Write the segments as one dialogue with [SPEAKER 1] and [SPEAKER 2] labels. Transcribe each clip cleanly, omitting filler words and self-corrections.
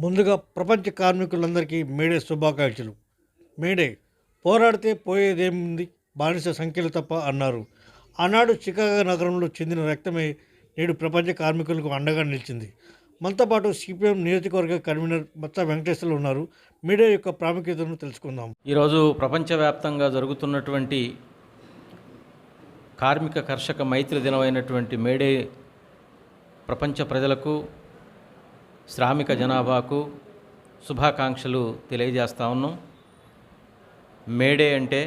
[SPEAKER 1] ముందుగా ప్రపంచ కార్మికులందరికీ మేడే శుభాకాంక్షలు. మేడే పోరాడితే పోయేదేముంది బానిస సంఖ్యలు తప్ప అన్నారు. ఆనాడు చికాగో నగరంలో చెందిన రక్తమే నేడు ప్రపంచ కార్మికులకు అండగా నిలిచింది. మనతో పాటు సిపిఎం నియోజకవర్గ కన్వీనర్ మత్స వెంకటేశ్వర్లు ఉన్నారు. మీడియా యొక్క ప్రాముఖ్యతను తెలుసుకుందాం.
[SPEAKER 2] ఈరోజు ప్రపంచవ్యాప్తంగా జరుగుతున్నటువంటి కార్మిక కర్షక మైత్రి దినమైనటువంటి మేడే ప్రపంచ ప్రజలకు, శ్రామిక జనాభాకు శుభాకాంక్షలు తెలియజేస్తా ఉన్నాం. మేడే అంటే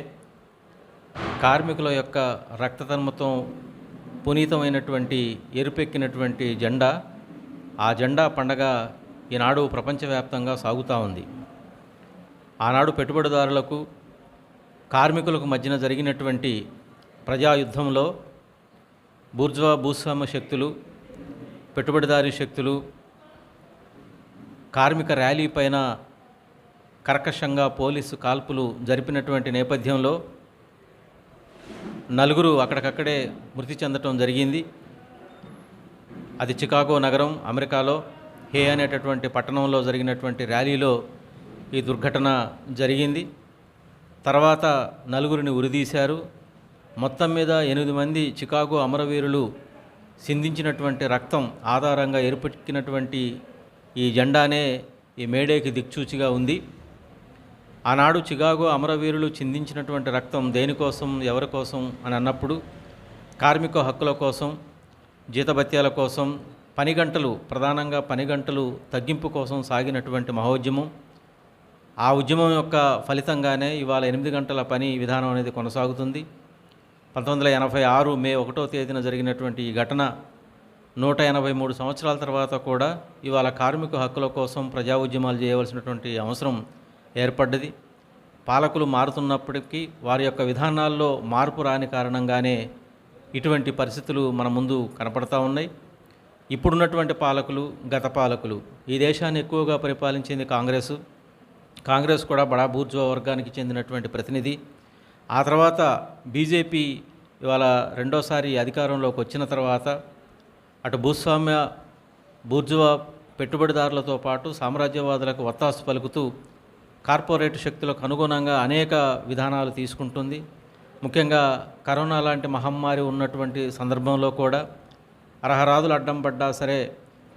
[SPEAKER 2] కార్మికుల యొక్క రక్తధర్మతో పునీతమైనటువంటి ఎరుపెక్కినటువంటి జెండా. ఆ జెండా పండగ ఈనాడు ప్రపంచవ్యాప్తంగా సాగుతూ ఉంది. ఆనాడు పెట్టుబడిదారులకు, కార్మికులకు మధ్యన జరిగినటువంటి ప్రజాయుద్ధంలో బూర్జువా భూస్వామ్య శక్తులు, పెట్టుబడిదారీ శక్తులు కార్మిక ర్యాలీ పైన కర్కశంగా పోలీసు కాల్పులు జరిపినటువంటి నేపథ్యంలో నలుగురు అక్కడికక్కడే మృతి చెందటం జరిగింది. అది చికాగో నగరం, అమెరికాలో హే అనేటటువంటి పట్టణంలో జరిగినటువంటి ర్యాలీలో ఈ దుర్ఘటన జరిగింది. తర్వాత నలుగురిని ఉరిదీశారు. మొత్తం మీద 8 మంది చికాగో అమరవీరులు సిందించినటువంటి రక్తం ఆధారంగా ఏర్పెక్కినటువంటి ఈ జెండానే ఈ మేడేకి దిక్చూచిగా ఉంది. ఆనాడు చికాగో అమరవీరులు చిందించినటువంటి రక్తం దేనికోసం, ఎవరి కోసం అని అన్నప్పుడు కార్మిక హక్కుల కోసం, జీతభత్యాల కోసం, పని గంటలు, ప్రధానంగా పని గంటలు తగ్గింపు కోసం సాగినటువంటి మహోద్యమం. ఆ ఉద్యమం యొక్క ఫలితంగానే ఇవాళ 8 గంటల పని విధానం అనేది కొనసాగుతుంది. 1986 మే 1వ తేదీన జరిగినటువంటి ఈ ఘటన 183 సంవత్సరాల తర్వాత కూడా ఇవాళ కార్మిక హక్కుల కోసం ప్రజా ఉద్యమాలు చేయవలసినటువంటి అవసరం ఏర్పడ్డది. పాలకులు మారుతున్నప్పటికీ వారి యొక్క విధానాల్లో మార్పు రాని కారణంగానే ఇటువంటి పరిస్థితులు మన ముందు కనపడతా ఉన్నాయి. ఇప్పుడున్నటువంటి పాలకులు, గత పాలకులు, ఈ దేశాన్ని ఎక్కువగా పరిపాలించింది కాంగ్రెస్ కూడా బడా బూర్జువా వర్గానికి చెందినటువంటి ప్రతినిధి. ఆ తర్వాత బీజేపీ ఇవాళ రెండోసారి అధికారంలోకి వచ్చిన తర్వాత అటు భూస్వామ్య బూర్జువా పెట్టుబడిదారులతో పాటు సామ్రాజ్యవాదులకు వత్తాసు పలుకుతూ కార్పొరేట్ శక్తులకు అనుగుణంగా అనేక విధానాలు తీసుకుంటుంది. ముఖ్యంగా కరోనా లాంటి మహమ్మారి ఉన్నటువంటి సందర్భంలో కూడా అర్హరాదులు అడ్డం పడ్డా సరే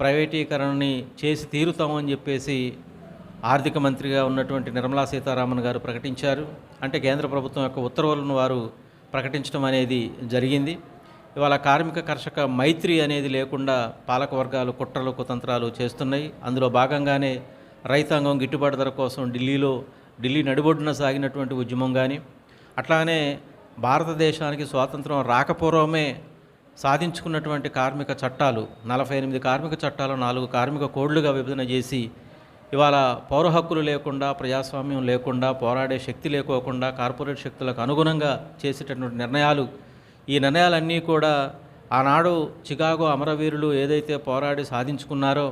[SPEAKER 2] ప్రైవేటీకరణని చేసి తీరుతామని చెప్పేసి ఆర్థిక మంత్రిగా ఉన్నటువంటి నిర్మలా సీతారామన్ గారు ప్రకటించారు. అంటే కేంద్ర ప్రభుత్వం యొక్క ఉత్తర్వులను వారు ప్రకటించడం అనేది జరిగింది. ఇవాళ కార్మిక కర్షక మైత్రి అనేది లేకుండా పాలక వర్గాలు కుట్రలు కుతంత్రాలు చేస్తున్నాయి. అందులో భాగంగానే రైతాంగం గిట్టుబాటు ధర కోసం ఢిల్లీ నడిబొడ్డున సాగినటువంటి ఉద్యమం కానీ, అట్లానే భారతదేశానికి స్వాతంత్రం రాకపూర్వమే సాధించుకున్నటువంటి కార్మిక చట్టాలు, 48 కార్మిక చట్టాలు 4 కార్మిక కోడ్లుగా విభజన చేసి ఇవాళ పౌర హక్కులు లేకుండా, ప్రజాస్వామ్యం లేకుండా, పోరాడే శక్తి లేకోకుండా కార్పొరేట్ శక్తులకు అనుగుణంగా చేసేటటువంటి నిర్ణయాలు, ఈ నిర్ణయాలన్నీ కూడా ఆనాడు చికాగో అమరవీరులు ఏదైతే పోరాడి సాధించుకున్నారో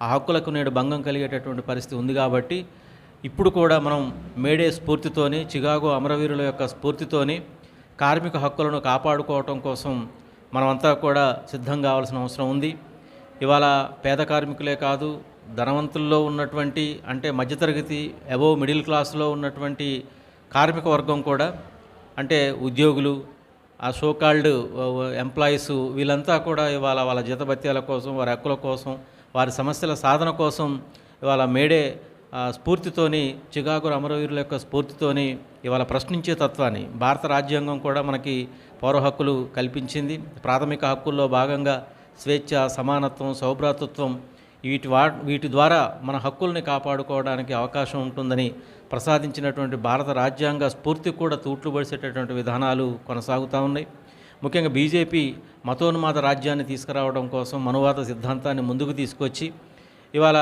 [SPEAKER 2] ఆ హక్కులకు నేడు భంగం కలిగేటటువంటి పరిస్థితి ఉంది. కాబట్టి ఇప్పుడు కూడా మనం మేడే స్ఫూర్తితోని, చికాగో అమరవీరుల యొక్క స్ఫూర్తితోని కార్మిక హక్కులను కాపాడుకోవటం కోసం మనమంతా కూడా సిద్ధం కావాల్సిన అవసరం ఉంది. ఇవాళ పేద కార్మికులే కాదు, ధనవంతుల్లో ఉన్నటువంటి, అంటే మధ్యతరగతి అబోవ్ మిడిల్ క్లాస్లో ఉన్నటువంటి కార్మిక వర్గం కూడా, అంటే ఉద్యోగులు, ఆ సోకాల్డ్ ఎంప్లాయీస్, వీళ్ళంతా కూడా ఇవాళ వాళ్ళ జీతభత్యాల కోసం, వారి హక్కుల కోసం, వారి సమస్యల సాధన కోసం ఇవాళ మేడే స్ఫూర్తితోని, చికాగో అమరవీరుల యొక్క స్ఫూర్తితోని ఇవాళ ప్రశ్నించే తత్వాన్ని భారత రాజ్యాంగం కూడా మనకి పౌర హక్కులు కల్పించింది. ప్రాథమిక హక్కుల్లో భాగంగా స్వేచ్ఛ, సమానత్వం, సౌభ్రాతృత్వం, వీటి ద్వారా మన హక్కుల్ని కాపాడుకోవడానికి అవకాశం ఉంటుందని ప్రసాదించినటువంటి భారత రాజ్యాంగ స్ఫూర్తి కూడా తూట్లు పడిసేటటువంటి విధానాలు కొనసాగుతూ ఉన్నాయి. ముఖ్యంగా బీజేపీ మతోన్మాద రాజ్యాన్ని తీసుకురావడం కోసం మనువాద సిద్ధాంతాన్ని ముందుకు తీసుకొచ్చి ఇవాళ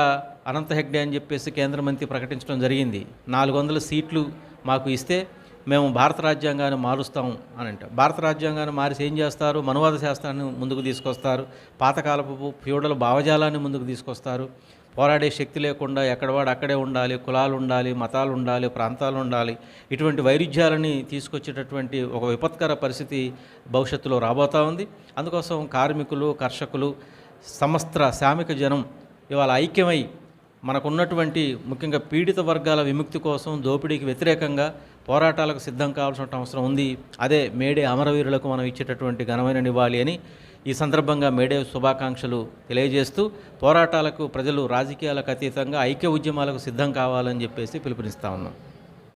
[SPEAKER 2] అనంత హెగ్డే అని చెప్పేసి కేంద్ర మంత్రి ప్రకటించడం జరిగింది. 400 సీట్లు మాకు ఇస్తే మేము భారత రాజ్యాంగాన్ని మారుస్తాం అని అంటారు. భారత రాజ్యాంగాన్ని మారిసి ఏం చేస్తారు? మనువాద శాస్త్రాన్ని ముందుకు తీసుకొస్తారు, పాతకాలపు ఫ్యూడల్ భావజాలాన్ని ముందుకు తీసుకొస్తారు. పోరాడే శక్తి లేకుండా ఎక్కడవాడు అక్కడే ఉండాలి, కులాలు ఉండాలి, మతాలు ఉండాలి, ప్రాంతాలు ఉండాలి, ఇటువంటి వైరుధ్యాలని తీసుకొచ్చేటటువంటి ఒక విపత్కర పరిస్థితి భవిష్యత్తులో రాబోతూ ఉంది. అందుకోసం కార్మికులు, కర్షకులు, సమస్త శ్రామిక జనం ఇవాళ ఐక్యమై మనకున్నటువంటి ముఖ్యంగా పీడిత వర్గాల విముక్తి కోసం దోపిడీకి వ్యతిరేకంగా పోరాటాలకు సిద్ధం కావాల్సిన అవసరం ఉంది. అదే మేడే అమరవీరులకు మనం ఇచ్చేటటువంటి ఘనమైన నివాళి అని ఈ సందర్భంగా మేడే శుభాకాంక్షలు తెలియజేస్తూ పోరాటాలకు ప్రజలు రాజకీయాలకు అతీతంగా ఐక్య ఉద్యమాలకు సిద్ధం కావాలని చెప్పేసి పిలుపునిస్తా ఉన్నాం.